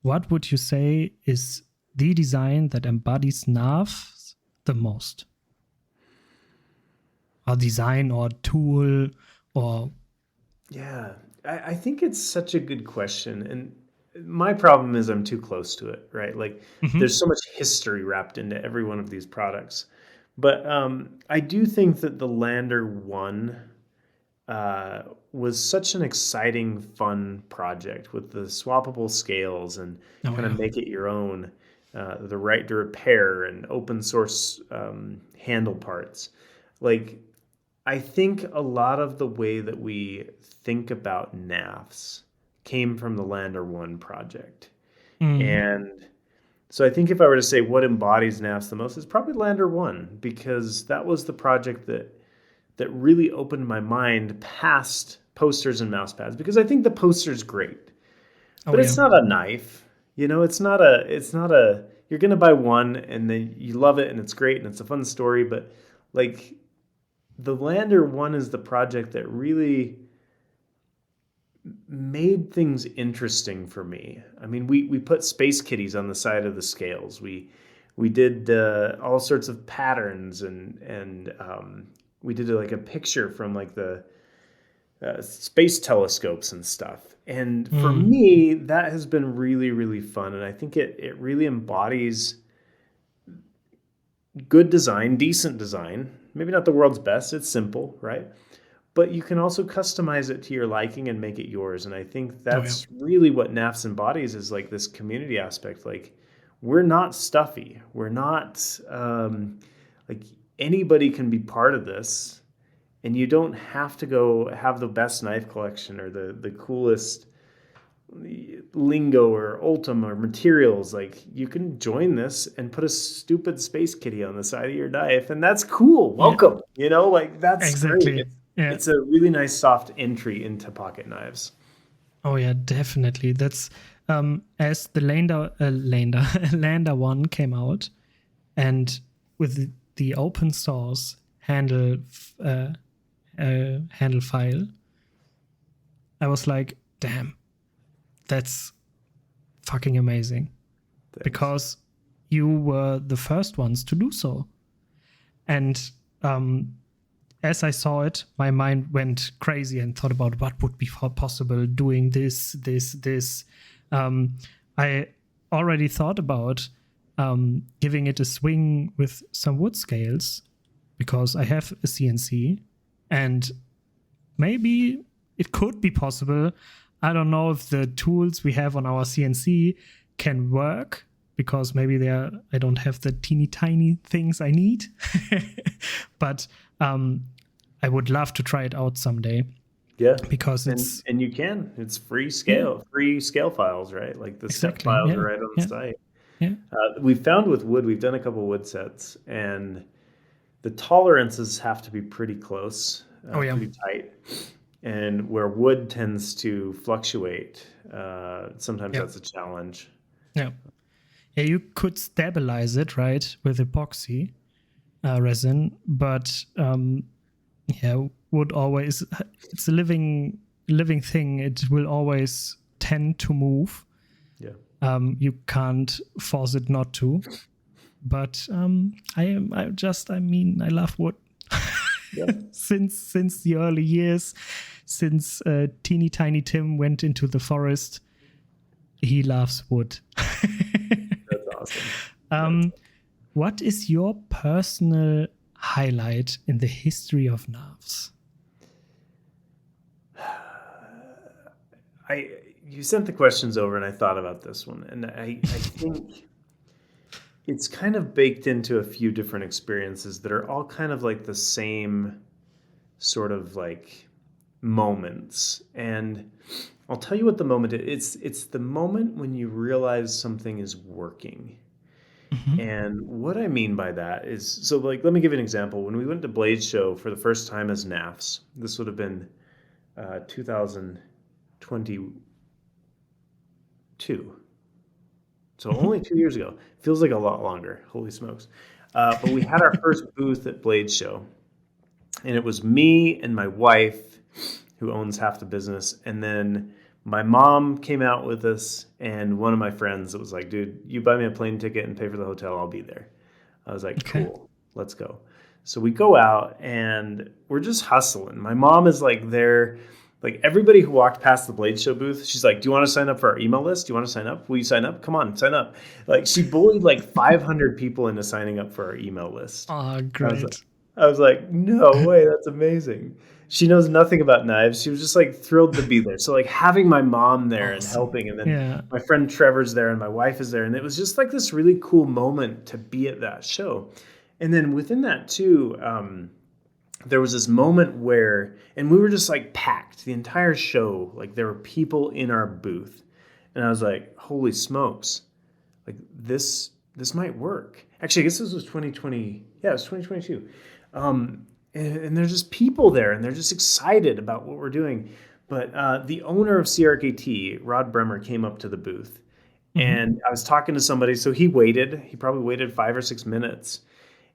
what would you say is the design that embodies knives the most? Or design or tool or... Yeah, I think it's such a good question. And my problem is I'm too close to it, right? Like there's so much history wrapped into every one of these products. But I do think that the Lander 1 was such an exciting, fun project with the swappable scales and kind of make it your own, the right to repair and open source handle parts. Like, I think a lot of the way that we think about Knafs came from the Lander 1 project. And so I think if I were to say what embodies Knafs the most, it's probably Lander 1, because that was the project that really opened my mind past posters and mouse pads, because I think the poster's great, but it's not a knife. You know, it's not a, you're going to buy one and then you love it and it's great and it's a fun story. But like the Lander 1 is the project that really made things interesting for me. I mean, we put space kitties on the side of the scales. We did all sorts of patterns and we did like a picture from like the space telescopes and stuff. And for me, that has been really, really fun. And I think it really embodies good design, decent design. Maybe not the world's best. It's simple, right? But you can also customize it to your liking and make it yours. And I think that's really what Knafs embodies, is like this community aspect. Like, we're not stuffy. We're not like anybody can be part of this. And you don't have to go have the best knife collection or the coolest lingo or ultim or materials. Like, you can join this and put a stupid space kitty on the side of your knife, and that's cool. Welcome. You know, like that's great. It's a really nice soft entry into pocket knives. Oh yeah, definitely. That's as the Lander 1 came out, and with the open source handle file, I was like, damn, that's fucking amazing. Thanks. Because you were the first ones to do so. And as I saw it, my mind went crazy and thought about what would be possible doing this. I already thought about giving it a swing with some wood scales, because I have a CNC, and maybe it could be possible. I don't know if the tools we have on our CNC can work, because maybe I don't have the teeny tiny things I need. But I would love to try it out someday. Yeah, because and you can. It's free scale files, right? Like the step files are right on the site. Yeah. We've found with wood, we've done a couple wood sets, and the tolerances have to be pretty close, pretty tight. And where wood tends to fluctuate, sometimes that's a challenge. Yeah, you could stabilize it, right, with epoxy resin, but wood always, it's a living thing. It will always tend to move. Yeah. You can't force it not to. But I love wood. Yeah. since the early years, since teeny tiny Tim went into the forest, he loves wood. That's awesome. What is your personal highlight in the history of knives? you sent the questions over, and I thought about this one, and I think it's kind of baked into a few different experiences that are all kind of like the same sort of like moments. And I'll tell you what the moment is. It's the moment when you realize something is working. Mm-hmm. And what I mean by that is, so like, let me give you an example. When we went to Blade Show for the first time as Knafs, this would have been 2022. So only 2 years ago. Feels like a lot longer. Holy smokes. But we had our first booth at Blade Show. And it was me and my wife, who owns half the business. And then my mom came out with us, and one of my friends that was like, dude, you buy me a plane ticket and pay for the hotel, I'll be there. I was like, Okay. cool, let's go. So we go out, and we're just hustling. My mom is like there. Like everybody who walked past the Blade Show booth, she's like, do you want to sign up for our email list? Do you want to sign up? Will you sign up? Come on, sign up. Like she bullied like 500 people into signing up for our email list. Oh, great. I was like, no way, that's amazing. She knows nothing about knives. She was just like thrilled to be there. So like having my mom there and helping, and then my friend Trevor's there and my wife is there. And it was just like this really cool moment to be at that show. And then within that too, there was this moment where, and we were just like packed the entire show. Like there were people in our booth, and I was like, holy smokes, like this might work. Actually, I guess this was 2020. Yeah, it was 2022. And there's just people there, and they're just excited about what we're doing. But the owner of CRKT, Rod Bremer, came up to the booth, and I was talking to somebody. So he waited. He probably waited 5 or 6 minutes.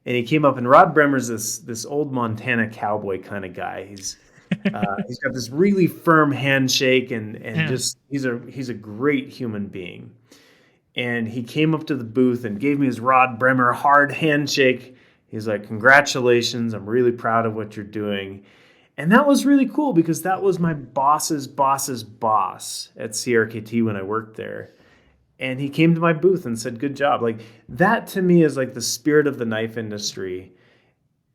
And he came up, and Rod Bremer's this old Montana cowboy kind of guy. He's got this really firm handshake, and just he's a great human being. And he came up to the booth and gave me his Rod Bremer hard handshake. He's like, congratulations, I'm really proud of what you're doing. And that was really cool because that was my boss's boss's boss at CRKT when I worked there. And he came to my booth and said, good job. Like that to me is like the spirit of the knife industry,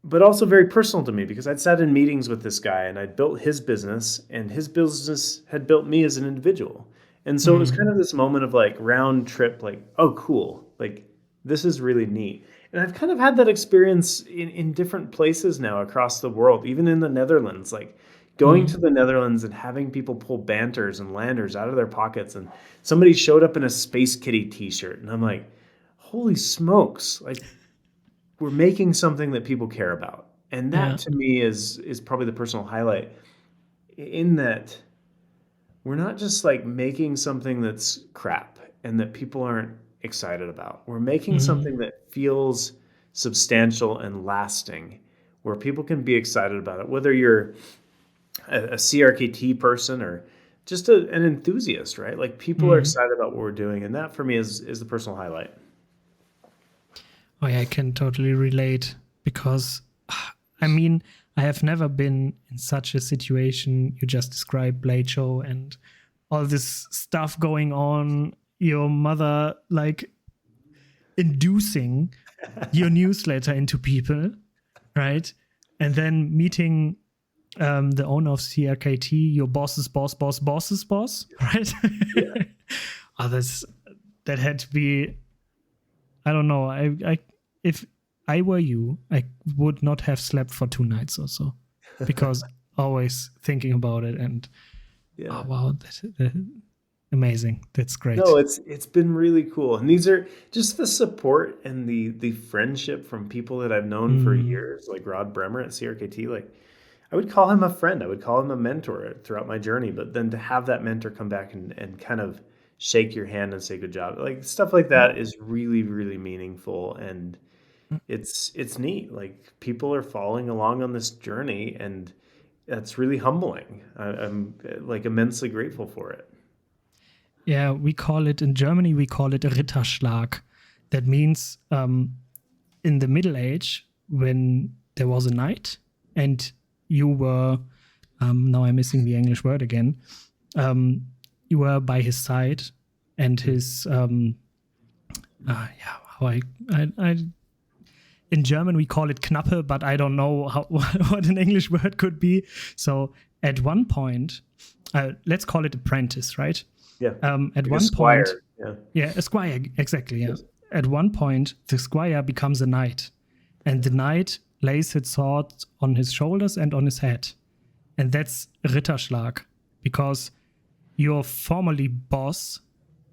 but also very personal to me because I'd sat in meetings with this guy and I'd built his business, and his business had built me as an individual. And so it was kind of this moment of like round trip, like, oh, cool. Like this is really neat. And I've kind of had that experience in different places now across the world, even in the Netherlands, like going to the Netherlands and having people pull banters and landers out of their pockets. And somebody showed up in a Space Kitty t-shirt. And I'm like, holy smokes. Like we're making something that people care about. And that to me is probably the personal highlight, in that we're not just like making something that's crap and that people aren't excited about. We're making something that feels substantial and lasting, where people can be excited about it, whether you're a CRKT person or just an enthusiast, right? Like people are excited about what we're doing, and that for me is the personal highlight. Oh yeah, I can totally relate because, I mean, I have never been in such a situation. You just described Blade Show and all this stuff going on. Your mother like inducing your newsletter into people, right? And then meeting the owner of CRKT, your boss's boss, right? Yeah. Oh, that had to be. I don't know. If I were you, I would not have slept for 2 nights or so, because always thinking about it and oh wow, that's amazing. That's great. No, it's been really cool, and these are just the support and the friendship from people that I've known for years, like Rod Bremer at CRKT. Like I would call him a friend, I would call him a mentor throughout my journey, but then to have that mentor come back and kind of shake your hand and say good job, like stuff like that is really, really meaningful, and it's neat. Like people are following along on this journey, and that's really humbling. I'm like immensely grateful for it. Yeah, we call it in Germany, we call it a Ritterschlag. That means in the Middle Age, when there was a knight and you were, now I'm missing the English word again, you were by his side, and his, in German we call it Knappe, but I don't know what an English word could be. So at one point, let's call it apprentice, right? Yeah. At Like one a point, squire. Yeah. yeah, a squire, exactly. Yeah. Yes. At one point, the squire becomes a knight, and the knight lays his sword on his shoulders and on his head. And that's Ritterschlag, because your formerly boss,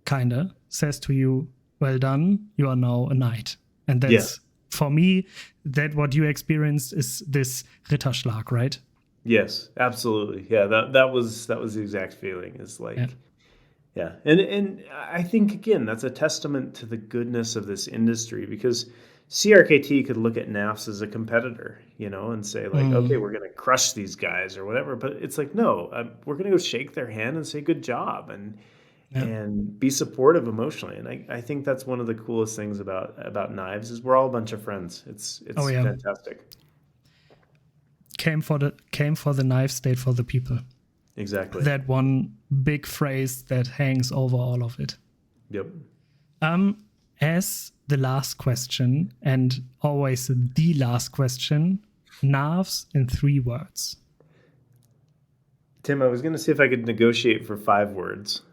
kinda, says to you, well done, you are now a knight. And that's, for me, that what you experienced is this Ritterschlag, right? Yes, absolutely. Yeah, that was the exact feeling. Is like, yeah. And I think again that's a testament to the goodness of this industry, because CRKT could look at NAFS as a competitor, and say like, okay, we're going to crush these guys or whatever. But it's like, no, we're going to go shake their hand and say good job and be supportive emotionally. And I think that's one of the coolest things about Knives is we're all a bunch of friends. It's fantastic. Came for the knife, stayed for the people. Exactly. That one big phrase that hangs over all of it. Yep. As the last question, and always the last question, Knafs in 3 words. Tim, I was going to see if I could negotiate for 5 words.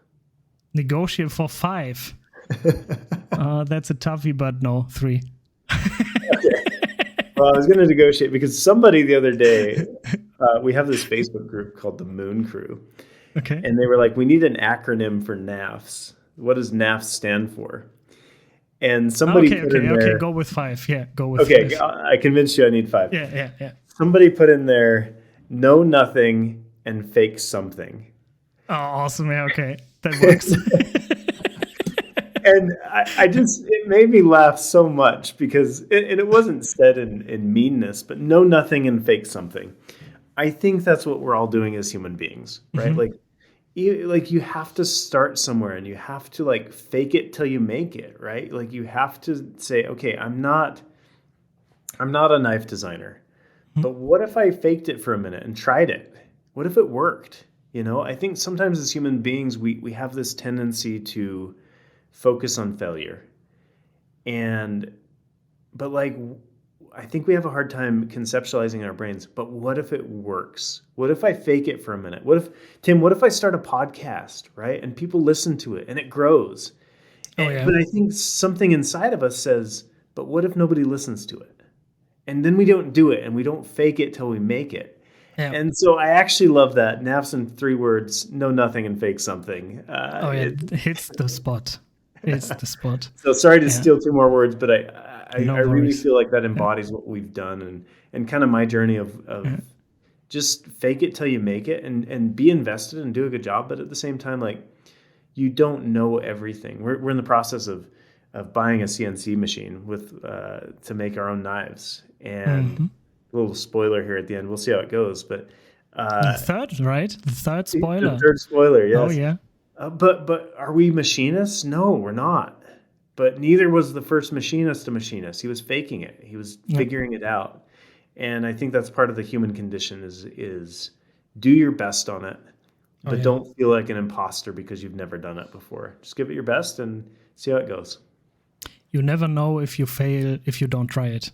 Negotiate for 5. That's a toughie, but no, 3. Okay. Well, I was going to negotiate because somebody the other day, we have this Facebook group called the Moon Crew. Okay. And they were like, we need an acronym for NAFS. What does NAFS stand for? And somebody put in there... Okay, go with 5. Yeah, go with 5. Okay, I convinced you I need 5. Yeah. Somebody put in there, know nothing and fake something. Oh, awesome. Yeah, okay. That works. And it made me laugh so much because it wasn't said in meanness, but know nothing and fake something. I think that's what we're all doing as human beings, right? Mm-hmm. Like you have to start somewhere and you have to like fake it till you make it, right? Like you have to say, okay, I'm not a knife designer, mm-hmm. but what if I faked it for a minute and tried it? What if it worked? I think sometimes as human beings, we have this tendency to focus on failure. But like, I think we have a hard time conceptualizing in our brains, but what if it works? What if I fake it for a minute? What if I start a podcast, right? And people listen to it and it grows. But I think something inside of us says, but what if nobody listens to it? And then we don't do it and we don't fake it till we make it. Yeah. And so I actually love that. NAFS in 3 words, know nothing and fake something. It hits the spot. It's the spot. So sorry to steal 2 more words, but I really feel like that embodies what we've done and kind of my journey of just fake it till you make it and be invested and do a good job. But at the same time, like you don't know everything. We're in the process of buying a CNC machine to make our own knives. And a little spoiler here at the end. We'll see how it goes. But the third, right? The third spoiler. The third spoiler, yes. Oh, yeah. But are we machinists? No, we're not. But neither was the first machinist a machinist. He was faking it. He was figuring it out. And I think that's part of the human condition is do your best on it, but don't feel like an imposter because you've never done it before. Just give it your best and see how it goes. You never know if you fail if you don't try it.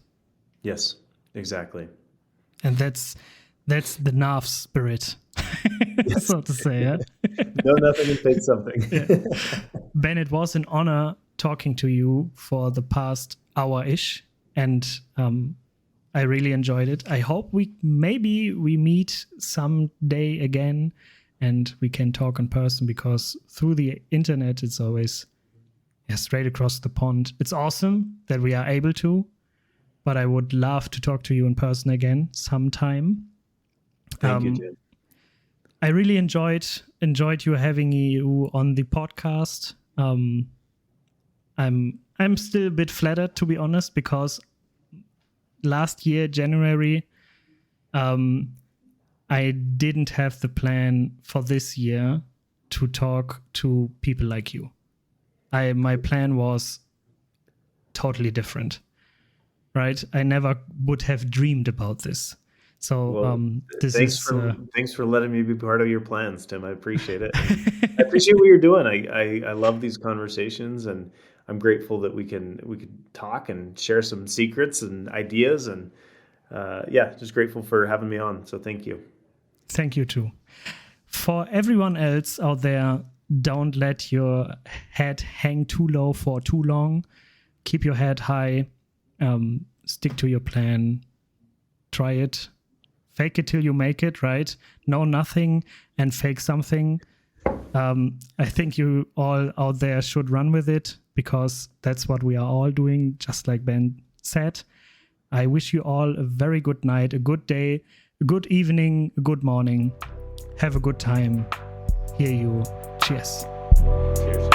Yes, exactly. And that's the Knafs spirit, so to say. Yeah? Know nothing and fake something. Ben, it was an honor talking to you for the past hour-ish, and I really enjoyed it. I hope we meet someday again, and we can talk in person, because through the internet it's always straight across the pond. It's awesome that we are able to, but I would love to talk to you in person again sometime. Thank you, Jim. I really enjoyed you having you on the podcast. I'm still a bit flattered, to be honest, because last year, January, I didn't have the plan for this year to talk to people like you. My plan was totally different, right? I never would have dreamed about this. So thanks for letting me be part of your plans, Tim. I appreciate it. I appreciate what you're doing. I love these conversations, and I'm grateful that we could talk and share some secrets and ideas, and just grateful for having me on. So thank you. Thank you too. For everyone else out there, Don't let your head hang too low for too long. Keep your head high. Stick to your plan. Try it. Fake it till you make it, right? Know nothing and fake something. I think you all out there should run with it, because that's what we are all doing, just like Ben said. I wish you all a very good night, a good day, a good evening, a good morning. Have a good time. Hear you. Cheers. Cheers.